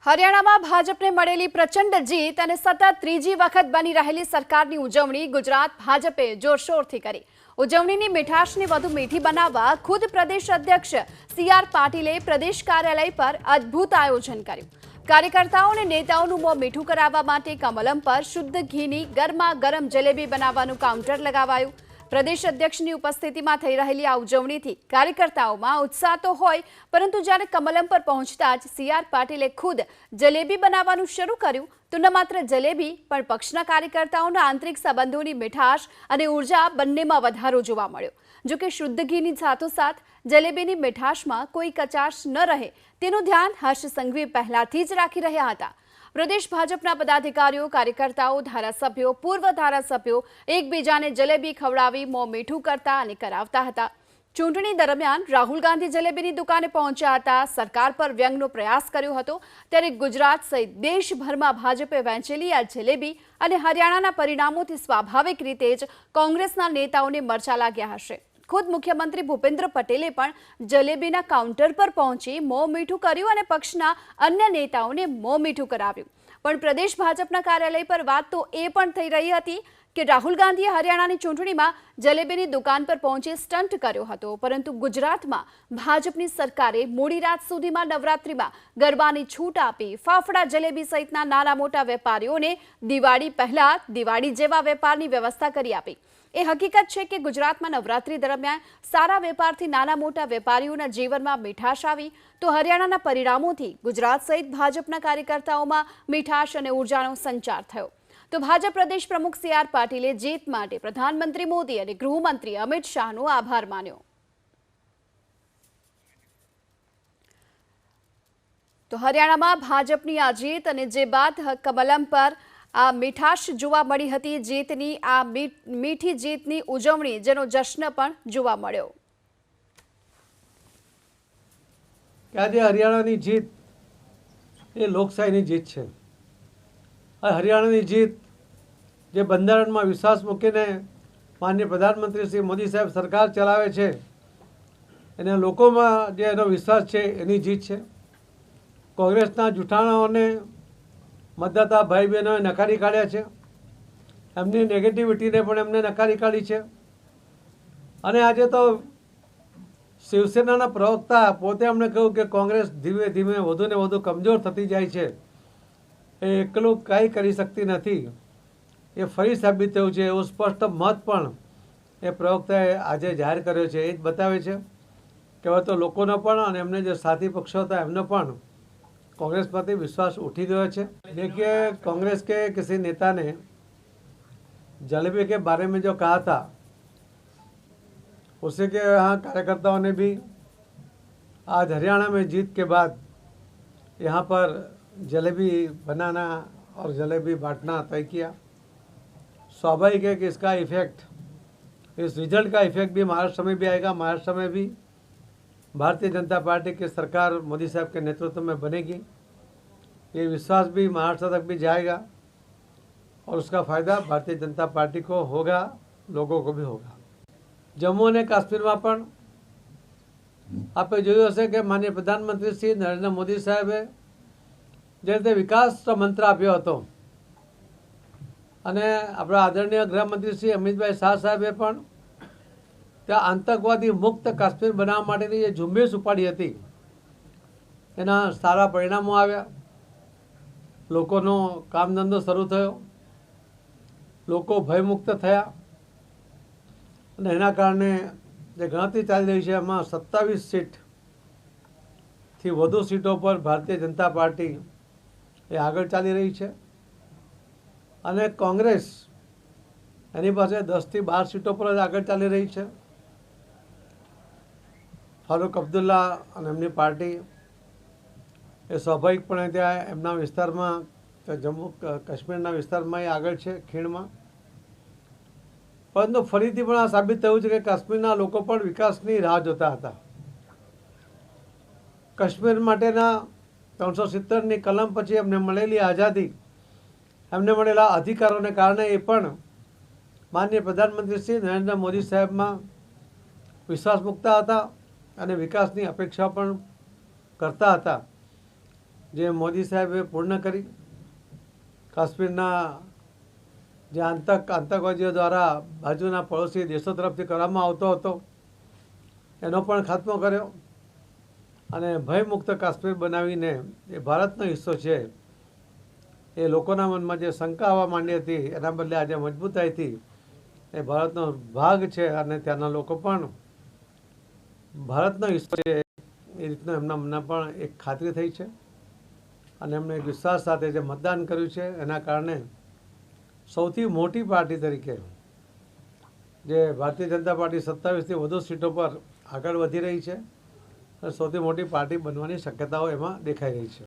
હરિયાણામાં ભાજપને મળેલી પ્રચંડ જીત અને સતત ત્રીજી વખત બની રહેલી સરકારની ઉજવણી ગુજરાત ભાજપે જોરશોરથી કરી। ઉજવણીની મીઠાશને વધુ મીઠી બનાવવા ખુદ પ્રદેશ અધ્યક્ષ સી.આર. પાટીલે પ્રદેશ કાર્યાલય પર અદ્ભુત આયોજન કર્યું। કાર્યકર્તાઓ અને નેતાઓનું મોં મીઠું કરાવવા માટે કમલમ પર શુદ્ધ ઘીની ગરમા-ગરમ જલેબી બનાવવાનું કાઉન્ટર લગાવાયું। પ્રદેશ અધ્યક્ષની ઉપસ્થિતિમાં થઈ રહેલી આ ઉજવણીથી કાર્યકર્તાઓમાં ઉત્સાહ તો હોય, પરંતુ જ્યારે કમલમ પર પહોંચતા જ સી.આર. પાટીલે ખુદ જલેબી બનાવવાનું શરૂ કર્યું તો ન માત્ર જલેબી પણ પક્ષના કાર્યકર્તાઓના આંતરિક સંબંધોની મીઠાશ અને ઉર્જા બંનેમાં વધારો જોવા મળ્યો। જો કે શુદ્ધ ઘીની સાથોસાથ જલેબીની મીઠાશમાં કોઈ કચાશ ન રહે તેનું ધ્યાન હર્ષ સંઘવી પહેલાથી જ રાખી રહ્યા હતા। પ્રદેશ ભાજપના પદાધિકારીઓ, કાર્યકર્તાઓ, ધારાસભ્યો, પૂર્વ ધારાસભ્યો એકબીજાને જલેબી ખવડાવી મોં મીઠું કરતા અને કરાવતા હતા। ચૂંટણી દરમિયાન રાહુલ ગાંધી જલેબીની દુકાને પહોંચ્યા હતા, સરકાર પર વ્યંગનો પ્રયાસ કર્યો હતો, ત્યારે ગુજરાત સહિત દેશભરમાં ભાજપે વહેંચેલી આ જલેબી અને હરિયાણાના પરિણામોથી સ્વાભાવિક રીતે જ કોંગ્રેસના નેતાઓને મરચા લાગ્યા હશે। ખુદ મુખ્યમંત્રી ભૂપેન્દ્ર પટેલે પણ જલેબીના કાઉન્ટર પર પહોંચી મોં મીઠું કર્યું અને પક્ષના અન્ય નેતાઓને મોં મીઠું કરાવ્યું। પણ પ્રદેશ ભાજપના કાર્યાલય પર વાત તો એ પણ થઈ રહી હતી કે રાહુલ ગાંધીએ હરિયાણાની ચૂંટણીમાં જલેબીની દુકાન પર પહોંચી સ્ટન્ટ કર્યો હતો, પરંતુ ગુજરાતમાં ભાજપની સરકારે મોડી રાત સુધીમાં નવરાત્રિમાં ગરબાની છૂટ આપી ફાફડા જલેબી સહિતના નાના મોટા વેપારીઓને દિવાળી પહેલા દિવાળી જેવા વેપારની વ્યવસ્થા કરી આપી। એ હકીકત છે કે ગુજરાતમાં નવરાત્રી દરમિયાન સારા વેપારથી નાના મોટા વેપારીઓના જીવનમાં મીઠાશ આવી તો હરિયાણાના પરિણામોથી ગુજરાત સહિત ભાજપના કાર્યકર્તાઓમાં મીઠાશ અને ઉર્જાનો સંચાર થયો। તો ભાજપ પ્રદેશ પ્રમુખ સી.આર. પાટીલે જીત માટે પ્રધાનમંત્રી મોદી અને ગૃહમંત્રી અમિત શાહનો આભાર માન્યો। તો હરિયાણામાં ભાજપની આ જીત અને જે બાદ કમલમ પર આ મીઠાશ જોવા મળી હતી, જીતની આ મીઠી જીતની ઉજવણી જેનો જશ્ન પણ જોવા મળ્યો। આજે હરિયાણાની જીત એ લોકશાહીની જીત છે। આ હરિયાણાની જીત જે બંધારણમાં વિશ્વાસ મૂકીને માનનીય પ્રધાનમંત્રી શ્રી મોદી સાહેબ સરકાર ચલાવે છે, એને લોકોમાં જે એનો વિશ્વાસ છે એની જીત છે। કોંગ્રેસના જૂઠાણાઓને મતદાતા ભાઈ બહેનોએ નકારી કાઢ્યા છે, એમની નેગેટિવિટીને પણ એમને નકારી કાઢી છે। અને આજે તો શિવસેનાના પ્રવક્તા પોતે એમણે કહ્યું કે કોંગ્રેસ ધીમે ધીમે વધુ ને વધુ કમજોર થતી જાય છે, એ એકલું કાંઈ કરી શકતી નથી, એ ફરી સાબિત થયું છે। એવું સ્પષ્ટ મત પણ એ પ્રવક્તાએ આજે જાહેર કર્યો છે। એ જ બતાવે છે કે હવે તો લોકોનો પણ અને એમને જે સાથી પક્ષો હતા એમનો પણ कांग्रेस पर विश्वास उठी गया है। देखिए, कांग्रेस के किसी नेता ने जलेबी के बारे में जो कहा था, उसी के यहाँ कार्यकर्ताओं ने भी आज हरियाणा में जीत के बाद यहाँ पर जलेबी बनाना और जलेबी बांटना तय किया। स्वाभाविक है कि इसका इफेक्ट, इस रिजल्ट का इफेक्ट भी महाराष्ट्र में भी आएगा। महाराष्ट्र में भी भारतीय जनता पार्टी की सरकार मोदी साहब के नेतृत्व में बनेगी, ये विश्वास भी महाराष्ट्र तक भी जाएगा और उसका फ़ायदा भारतीय जनता पार्टी को होगा, लोगों को भी होगा। जम्मू અને કાશ્મીરમાં પણ આપણે જોયું હશે કે માનનીય પ્રધાનમંત્રી શ્રી નરેન્દ્ર મોદી સાહેબે જે રીતે વિકાસનો મંત્ર આપ્યો હતો અને આપણા આદરણીય ગૃહમંત્રી શ્રી અમિતભાઈ શાહ સાહેબે પણ ત્યાં આતંકવાદી મુક્ત કાશ્મીર બનાવવા માટેની જે ઝુંબેશ ઉપાડી હતી એના સારા પરિણામો આવ્યા। લોકોનો કામધંધો શરૂ થયો, લોકો ભયમુક્ત થયા અને એના કારણે જે ગણતરી ચાલી રહી છે એમાં 27 સીટથી વધુ સીટો પર ભારતીય જનતા પાર્ટી એ આગળ ચાલી રહી છે અને કોંગ્રેસ એની પાસે 10 થી 12 સીટો પર જ આગળ ચાલી રહી છે। ફારૂક અબ્દુલ્લા અને એમની પાર્ટી એ સ્વાભાવિકપણે ત્યાં એમના વિસ્તારમાં જમ્મુ કાશ્મીરના વિસ્તારમાં એ આગળ છે, ખીણમાં। પરંતુ ફરીથી પણ આ સાબિત થયું છે કે કાશ્મીરના લોકો પણ વિકાસની રાહ જોતા હતા। કાશ્મીર માટેના 370ની કલમ પછી એમને મળેલી આઝાદી, એમને મળેલા અધિકારોને કારણે એ પણ માનનીય પ્રધાનમંત્રી શ્રી નરેન્દ્ર મોદી સાહેબમાં વિશ્વાસ મૂકતા હતા અને વિકાસની અપેક્ષા પણ કરતા હતા। જે મોદી સાહેબે પૂર્ણ કરી, કાશ્મીરના જે આતંકવાદીઓ દ્વારા બાજુના પડોશી દેશો તરફથી કરવામાં આવતો હતો એનો પણ ખાત્મો કર્યો અને ભયમુક્ત કાશ્મીર બનાવીને એ ભારતનો હિસ્સો છે એ લોકોના મનમાં જે શંકા આવવા માંડી હતી એના બદલે આજે મજબૂતાઈથી એ ભારતનો ભાગ છે અને ત્યાંના લોકો પણ ભારતનો હિસ્સો છે એ રીતનો એમના મનમાં પણ એક ખાતરી થઈ છે અને એમણે એક વિશ્વાસ સાથે જે મતદાન કર્યું છે એના કારણે સૌથી મોટી પાર્ટી તરીકે જે ભારતીય જનતા પાર્ટી 27થી વધુ સીટો પર આગળ વધી રહી છે અને સૌથી મોટી પાર્ટી બનવાની શક્યતાઓ એમાં દેખાઈ રહી છે.